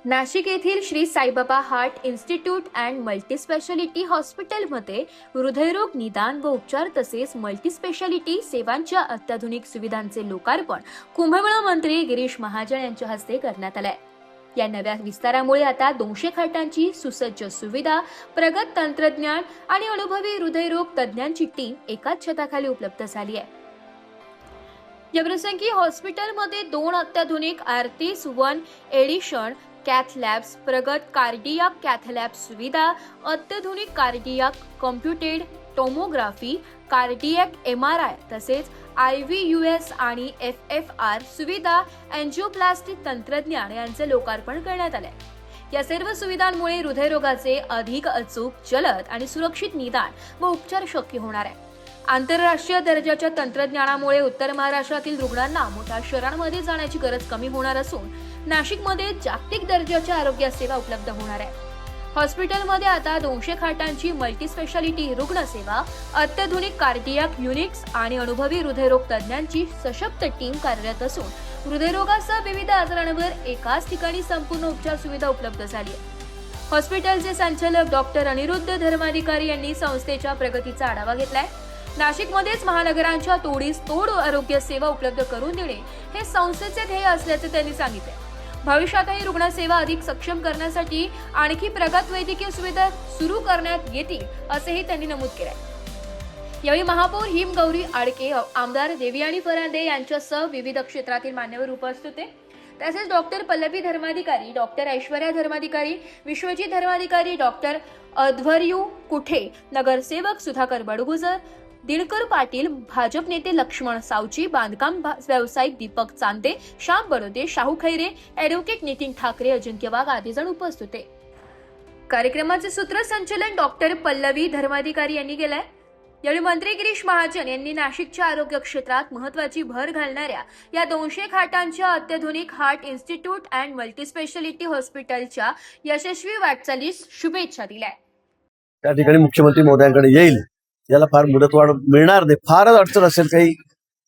नाशिक येथील Shri Saibaba heart institute and multispeciality हॉस्पिटलमध्ये हृदयरोग निदान व उपचार तसेच मल्टीस्पेशालिटी सेवांच्या अत्याधुनिक सुविधांचे लोकार्पण कुंभमेळा मंत्री गिरीश महाजन यांच्या हस्ते करण्यात आले. या नव्या विस्तारामुळे आता 200 खाटांची सुसज्ज सुविधा, प्रगत तंत्रज्ञान आणि अनुभवी हृदयरोग तज्ज्ञांची टीम एकाच छताखाली उपलब्ध झाली आहे. या प्रसंगी हॉस्पिटलमध्ये 2 अत्याधुनिक RT-1 एडिशन कॅथ लॅब्स, प्रगत कार्डियाक कॅथ लॅब सुविधा, अत्याधुनिक cardiac computed tomography, cardiac MRI तसेच IVUS आणि FFR सुविधा, एंजिओप्लास्टी तंत्रज्ञान यांचे लोकार्पण करण्यात आले. या सर्व सुविधांमुळे हृदयरोगाचे अधिक अचूक, जलद आणि सुरक्षित निदान व उपचार शक्य होणार आहे. आंतरराष्ट्रीय दर्जाच्या तंत्रज्ञानामुळे उत्तर महाराष्ट्रातील रुग्णांना मोठ्या शहरांमध्ये जाण्याची गरज कमी होणार असून नाशिकमध्ये जागतिक दर्जाच्या आरोग्य सेवा उपलब्ध होणार आहे. हॉस्पिटलमध्ये आता 200 खाटांची मल्टीस्पेशालिटी रुग्णसेवा, अत्याधुनिक कार्डियाक युनिट्स आणि अनुभवी हृदयरोग तज्ज्ञांची सशक्त टीम कार्यरत असून हृदयरोगासह विविध आजारांवर एकाच ठिकाणी संपूर्ण उपचार सुविधा उपलब्ध झाली आहे. हॉस्पिटलचे संचालक डॉक्टर अनिरुद्ध धर्माधिकारी यांनी संस्थेच्या प्रगतीचा आढावा घेतलाय. नाशिकमध्येच महानगरांच्या तोडीस तोड आरोग्य सेवा उपलब्ध करून देणे हे संस्थेचे ध्येय असल्याचे त्यांनी सांगितले. भविष्यातही रुग्णसेवा अधिक सक्षम करण्यासाठी आणखी प्रगत वैद्यकीय सुविधा सुरू करण्यात येतील असेही त्यांनी नमूद केले. यावेळी महापौर हिमगौरी आडके, आमदार देवयानी फरांदे यांच्यासह विविध क्षेत्रातील मान्यवर उपस्थित होते. तसेच doctor Pallavi Dharmadhikari, doctor Aishwarya Dharmadhikari, Vishwajit Dharmadhikari, doctor Adhvaryu Kuthe, नगरसेवक सुधाकर बडगुजर, दिनकर पाटील, भाजप नेते लक्ष्मण सावची, बांधकाम व्यावसायिक दीपक चांदे, श्याम बडोदे, शाहू खैरे, ॲडव्होकेट नितीन ठाकरे, अजिंक्य वाघ आदी जण उपस्थित होते. कार्यक्रमाचे सूत्रसंचालन डॉक्टर पल्लवी धर्माधिकारी यांनी केलंय. यावेळी मंत्री गिरीश महाजन यांनी नाशिकच्या आरोग्य क्षेत्रात महत्त्वाची भर घालणाऱ्या या 200 खाटांच्या अत्याधुनिक हार्ट इन्स्टिट्यूट अँड मल्टीस्पेशालिटी हॉस्पिटलच्या यशस्वी वाटचालीस शुभेच्छा दिल्या. त्या ठिकाणी मुख्यमंत्री महोदयांकडे येईल. याला फार मुदतवाढ मिळणार नाही, फारच अडचण असेल, काही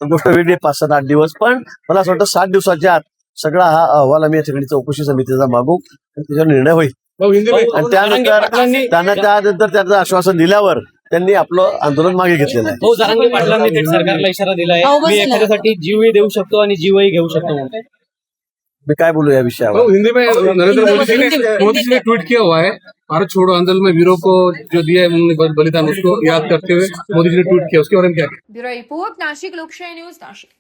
गोष्ट वेगळी 5-7-8 दिवस, पण मला असं वाटतं 7 दिवसाच्या आत सगळा हा अहवाल आम्ही या ठिकाणी चौकशी समितीचा मागू आणि त्याच्यावर निर्णय होईल. आणि त्यानंतर त्याचं आश्वासन दिल्यावर त्यांनी आपलं आंदोलन मागे घेतलेलं आहे. जरांगे पाटलांनी थेट सरकारला इशारा दिलाय, मी एखाद्यासाठी जीवही देऊ शकतो आणि जीवही घेऊ शकतो. मी काय बोलू या विषयावर? हिंदी में नरेंद्र मोदी जी ने ट्वीट किया हुआ है, भारत छोड़ो आंदोलन में वीरों को जो दिया है उन्होंने बलिदान, उसको याद करते हुए मोदी जी ने ट्वीट किया, उसके बारे में क्या? ब्युरो रिपोर्ट, नाशिक लोकशाही न्यूज, नाशिक.